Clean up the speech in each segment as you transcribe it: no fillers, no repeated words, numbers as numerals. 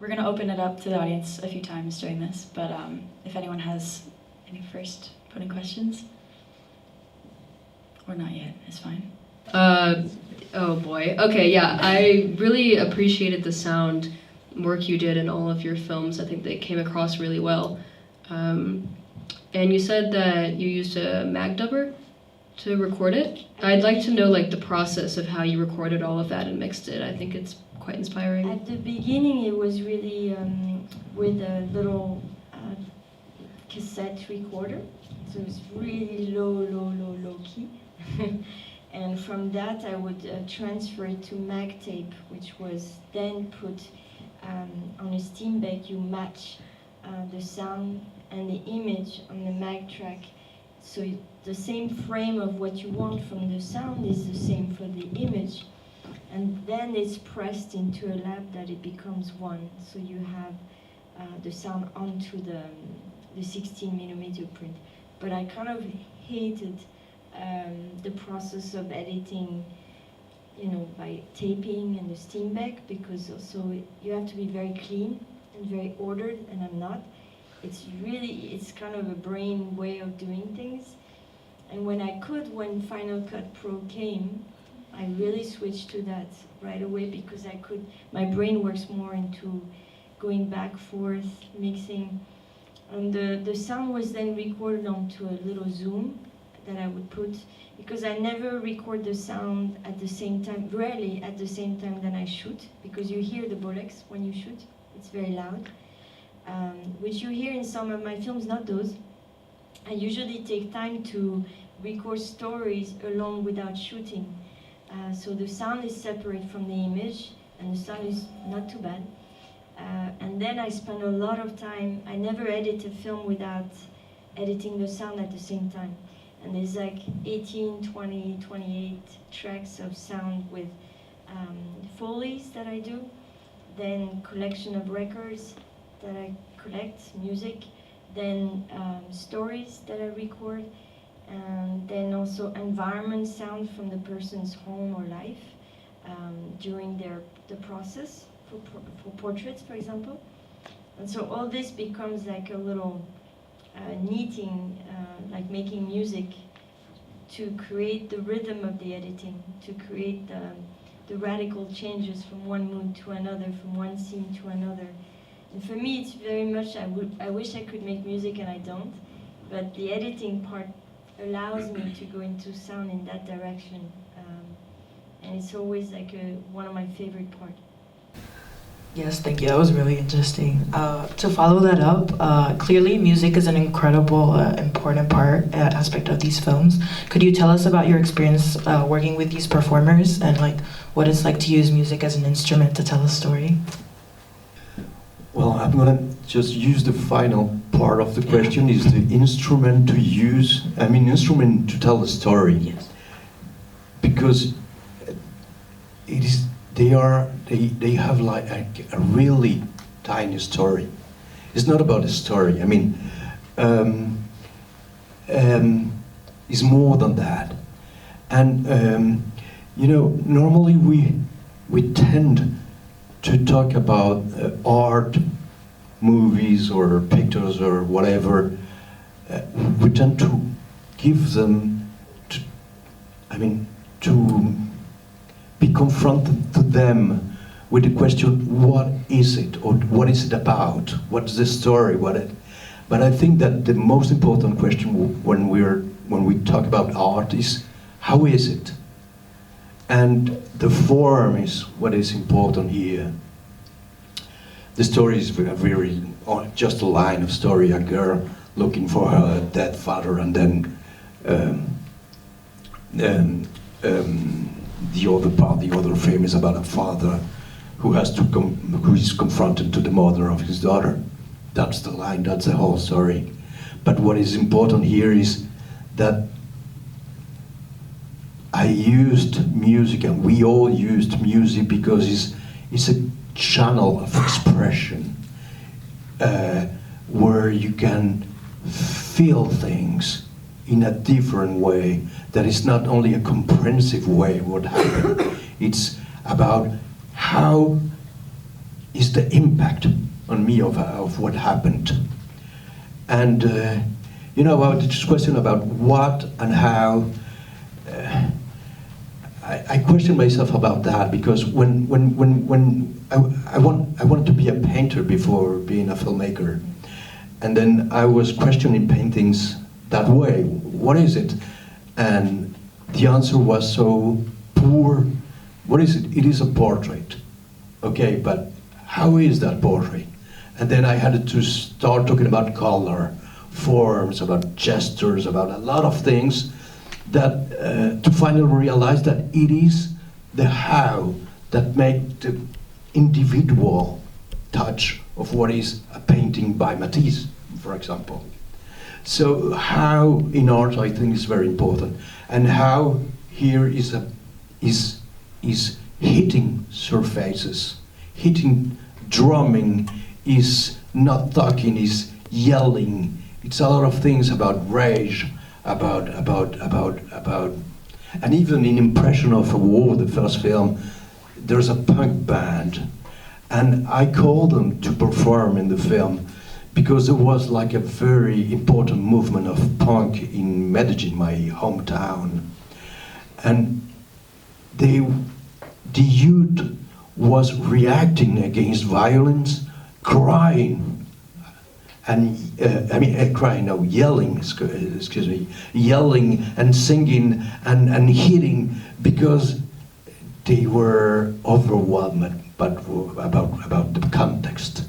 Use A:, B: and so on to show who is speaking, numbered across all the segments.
A: We're going to open it up to the audience a few times during this, but if anyone has any first putting questions, or not yet, it's fine.
B: Oh boy. Okay, yeah, I really appreciated the sound work you did in all of your films. I think they came across really well. And you said that you used a Magdubber to record it. I'd like to know like the process of how you recorded all of that and mixed it. I think it's quite inspiring.
C: At the beginning, it was really with a little cassette recorder, so it was really low key. And from that, I would transfer it to mag tape, which was then put on a steam bed. You match the sound and the image on the mag track, so the same frame of what you want from the sound is the same for the image, and then it's pressed into a lab that it becomes one, so you have the sound onto the 16mm print. But I kind of hated the process of editing, by taping and the steam bag, because also you have to be very clean and very ordered, and I'm not. It's kind of a brain way of doing things. And when Final Cut Pro came, I really switched to that right away, because my brain works more into going back, forth, mixing. And the sound was then recorded onto a little Zoom that I would put, because I never record the sound at the same time, rarely at the same time that I shoot, because you hear the bullets when you shoot, it's very loud. Which you hear in some of my films, not those. I usually take time to record stories alone without shooting. So the sound is separate from the image, and the sound is not too bad. And then I spend a lot of time, I never edit a film without editing the sound at the same time. And there's like 18, 20, 28 tracks of sound with Foley's that I do, then collection of records that I collect, music, then stories that I record, and then also environment sound from the person's home or life during the process for portraits, for example. And so all this becomes like a little knitting, like making music to create the rhythm of the editing, to create the radical changes from one mood to another, from one scene to another. And for me, it's very much, I wish I could make music and I don't, but the editing part allows me to go into sound in that direction. And it's always like one of my favorite parts.
D: Yes, thank you. That was really interesting. To follow that up, clearly music is an incredible, important aspect of these films. Could you tell us about your experience working with these performers and like what it's like to use music as an instrument to tell a story?
E: Well, I'm gonna just use the final part of the question, is the instrument to use, instrument to tell a story.
D: Yes.
E: Because they have like a really tiny story. It's not about a story. It's more than that. And normally we tend to talk about art, movies or pictures or whatever. We tend to give them to be confronted to them with the question, what is it, or what is it about? What's the story? But I think that the most important question when we talk about art is, how is it? And the form is what is important here. The story is very just a line of story, a girl looking for her dead father, and then the other frame is about a father who is confronted to the mother of his daughter. That's the line, that's the whole story. But what is important here is that I used music, and we all used music, because it's a channel of expression where you can feel things in a different way, that is not only a comprehensive way what happened. It's about how is the impact on me of what happened. And about this question about what and how, I question myself about that, because when I wanted to be a painter before being a filmmaker, and then I was questioning paintings that way. What is it? And the answer was so poor. What is it? It is a portrait. Okay, but how is that portrait? And then I had to start talking about color, forms, about gestures, about a lot of things that to finally realize that it is the how that make the individual touch of what is a painting by Matisse, for example. So how in art, I think, is very important, and how here is hitting surfaces, hitting, drumming, is not talking, is yelling. It's a lot of things about rage, about, and even in Impression of a War, the first film, there's a punk band, and I called them to perform in the film because there was like a very important movement of punk in Medellin, my hometown, and the youth was reacting against violence, crying, and yelling, excuse me, yelling and singing and hitting, because they were overwhelmed about the context.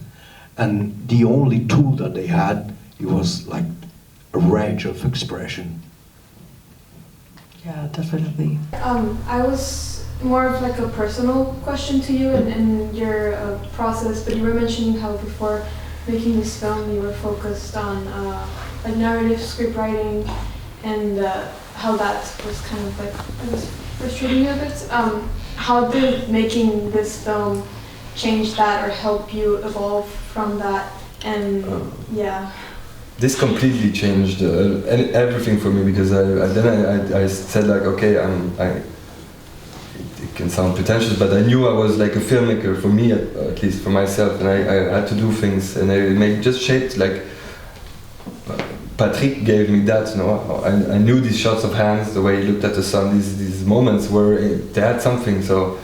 E: And the only tool that they had, it was like a rage of expression.
D: Yeah, definitely.
F: I was more of like a personal question to you and your process, but you were mentioning how before making this film you were focused on like narrative script writing, and how that was kind of like, I guess, frustrating you a bit. How did making this film change that or help you evolve from that? And yeah.
G: This completely changed everything for me, because I said like, okay, it can sound pretentious, but I knew I was like a filmmaker, for me at least, for myself, and I had to do things, and I just shaped, like Patrick gave me that, you know. I knew these shots of hands, the way he looked at the sun, these moments where they had something, so.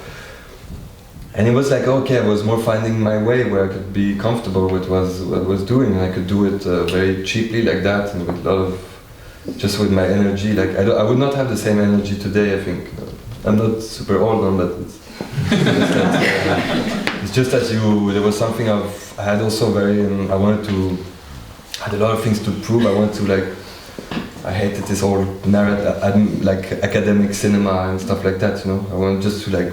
G: And it was like, okay, I was more finding my way where I could be comfortable with what I was doing, and I could do it very cheaply like that, and with a lot of, just with my energy. Like I would not have the same energy today, I think. I'm not super old on that. It's just that there was something I had also very, I had a lot of things to prove. I wanted to like, I hated this whole narrative, like academic cinema and stuff like that, you know. I wanted just to like,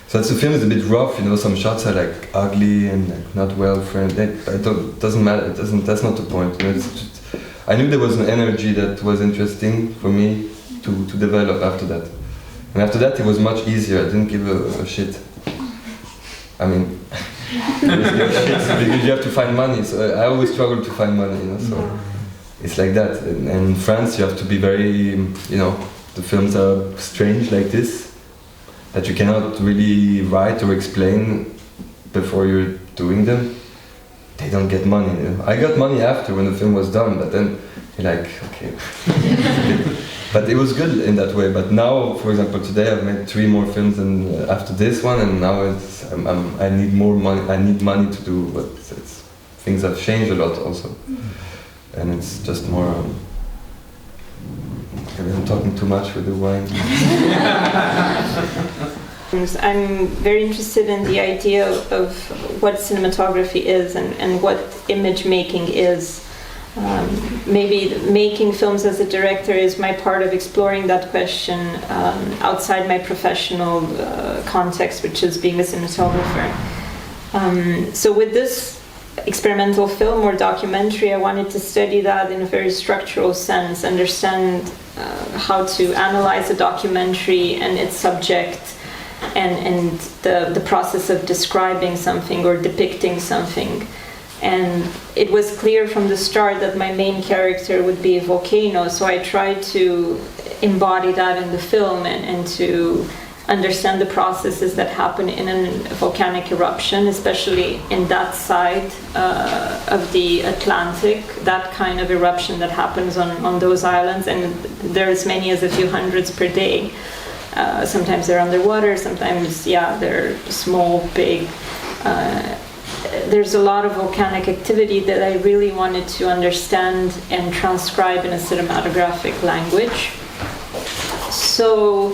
G: so the film is a bit rough, you know. Some shots are like ugly and like not well framed. Doesn't matter. That's not the point. You know, I knew there was an energy that was interesting for me to develop after that. And after that, it was much easier. I didn't give a shit. I mean, because you have to find money. So I always struggle to find money, you know. So it's like that. And in France, you have to be very, you know, the films are strange like this, that you cannot really write or explain before you're doing them. They don't get money. You know? I got money after, when the film was done, but then you're like, okay. But it was good in that way. But now, for example, today I've made 3 more films than after this one, and now I need more money. I need money to do, but things have changed a lot also, and it's just more. I'm talking too much with the wine.
C: I'm very interested in the idea of what cinematography is and what image making is. Maybe making films as a director is my part of exploring that question outside my professional context, which is being a cinematographer. So with this experimental film or documentary, I wanted to study that in a very structural sense, understand how to analyze a documentary and its subject, and the process of describing something or depicting something. And it was clear from the start that my main character would be a volcano, so I tried to embody that in the film and to understand the processes that happen in a volcanic eruption, especially in that side of the Atlantic, that kind of eruption that happens on those islands, and there are as many as a few hundreds per day. Sometimes they're underwater, sometimes, they're small, big. There's a lot of volcanic activity that I really wanted to understand and transcribe in a cinematographic language. So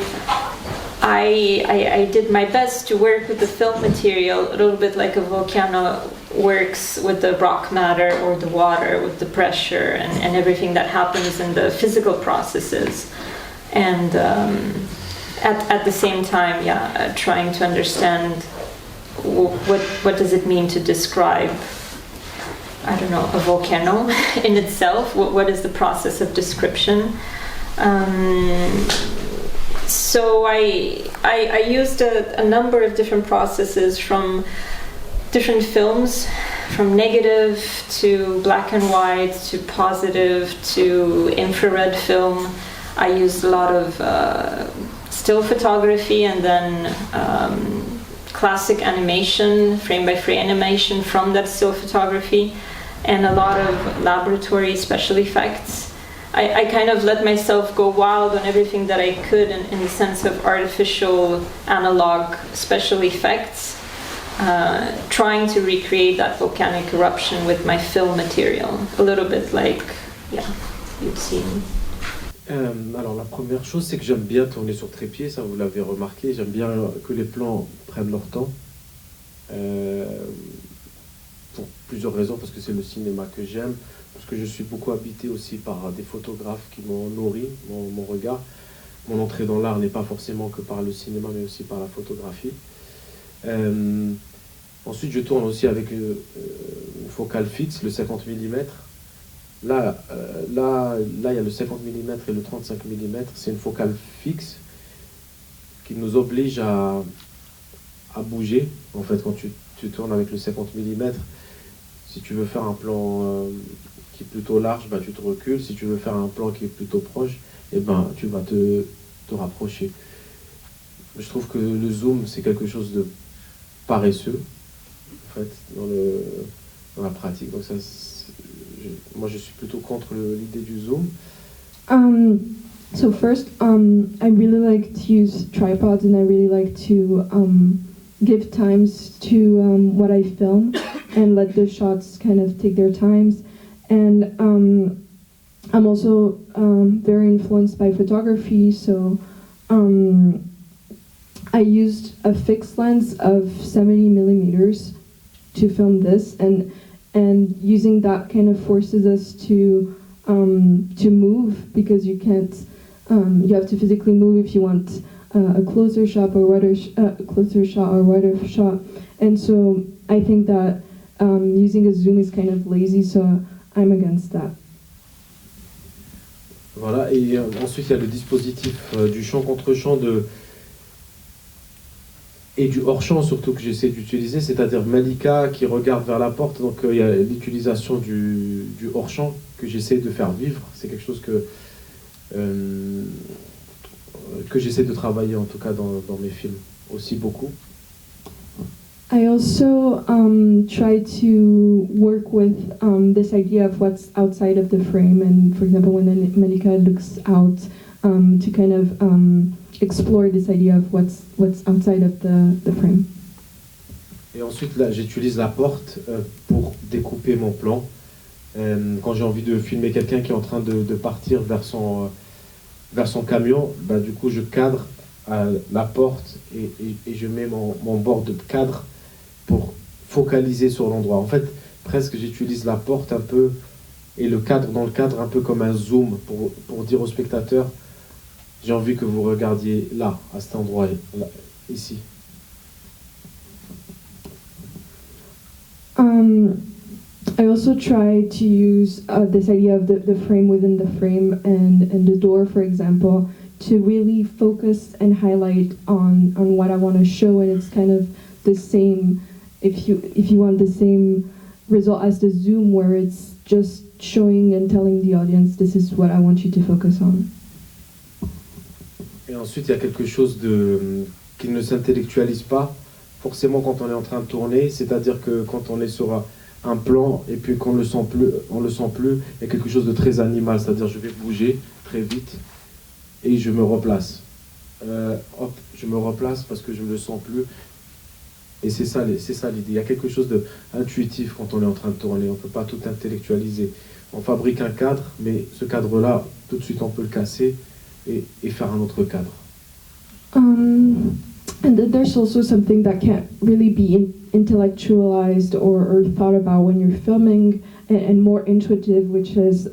C: I did my best to work with the film material a little bit like a volcano works with the rock matter or the water, with the pressure and everything that happens in the physical processes. And at the same time, trying to understand what does it mean to describe, I don't know, a volcano in itself? What is the process of description? So I used a number of different processes from different films, from negative to black and white to positive to infrared film. I used a lot of still photography and then classic animation, frame-by-frame animation from that still photography, and a lot of laboratory special effects. I kind of let myself go wild on everything that I could in the sense of artificial analog special effects, trying to recreate that volcanic eruption with my film material, a little bit like, you've seen.
H: Alors la première chose, c'est que j'aime bien tourner sur trépied, ça vous l'avez remarqué, j'aime bien que les plans prennent leur temps, pour plusieurs raisons, parce que c'est le cinéma que j'aime, parce que je suis beaucoup habité aussi par des photographes qui m'ont nourri mon regard. Mon entrée dans l'art n'est pas forcément que par le cinéma, mais aussi par la photographie. Ensuite, je tourne aussi avec une focale fixe, le 50 mm. Là, il y a le 50 mm et le 35 mm. C'est une focale fixe qui nous oblige à bouger. En fait, quand tu tournes avec le 50 mm, si tu veux faire un plan qui est plutôt large, tu te recules. Si tu veux faire un plan qui est plutôt proche, tu vas te rapprocher. Je trouve que le zoom, c'est quelque chose de paresseux, en fait, dans la pratique. Donc ça, moi, je suis plutôt contre l'idée du zoom.
I: So first, I really like to use tripods, and I really like to give times to what I film and let the shots kind of take their times. And I'm also very influenced by photography, so I used a fixed lens of 70 millimeters to film this, and using that kind of forces us to move, because you can't, you have to physically move if you want a closer shot or wider shot. And so I think that using a zoom is kind of lazy, so I'm against that.
H: Voilà, et ensuite il y a le dispositif du champ contre champ et du hors-champ surtout que j'essaie d'utiliser, c'est-à-dire Malika qui regarde vers la porte, donc il y a l'utilisation du hors-champ que j'essaie de faire vivre. C'est quelque chose que j'essaie de travailler en tout cas dans mes films aussi beaucoup.
I: I also try to work with this idea of what's outside of the frame, and for example when Malika looks out, to kind of explore this idea of what's outside of the frame.
H: Et ensuite là j'utilise la porte pour découper mon plan. Quand j'ai envie de filmer quelqu'un qui est en train de partir vers son camion, du coup je cadre la porte et je mets mon bord de cadre pour focaliser sur l'endroit. En fait, presque j'utilise la porte un peu et le cadre dans le cadre un peu comme un zoom pour dire au spectateur, j'ai envie que vous regardiez là, à cet endroit, là, ici.
I: I also try to use this idea of the frame within the frame and the door, for example, to really focus and highlight on what I want to show, and it's kind of the same if you want the same result as the zoom, where it's just showing and telling the audience this is what I want you to focus on.
H: Et ensuite il y a quelque chose qu'il ne s'intellectualise pas forcément quand on est en train de tourner, c'est-à-dire que quand on est sur un plan et puis qu'on le sent plus, il y a quelque chose de très animal, c'est-à-dire je vais bouger très vite et je me replace. Je me replace parce que je ne le sens plus. Et c'est ça l'idée. Il y a quelque chose d'intuitif quand on est en train de tourner. On ne peut pas tout intellectualiser. On fabrique un cadre, mais ce cadre-là, tout de suite, on peut le casser et faire un autre cadre.
I: And then there's also something that can't really be intellectualized or thought about when you're filming, and more intuitive, which is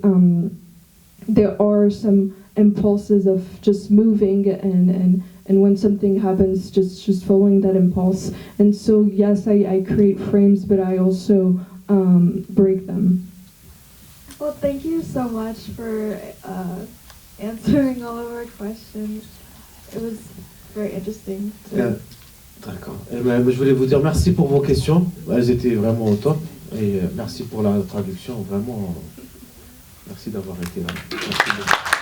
I: there are some impulses of just moving and when something happens, just following that impulse. And so yes, I create frames, but I also break them.
J: Well, thank you so much for answering all of our questions. It was very interesting.
H: D'accord. Je voulais vous dire merci pour vos questions. Elles étaient vraiment au top. Et merci pour la traduction. Vraiment, merci d'avoir été là. Merci beaucoup.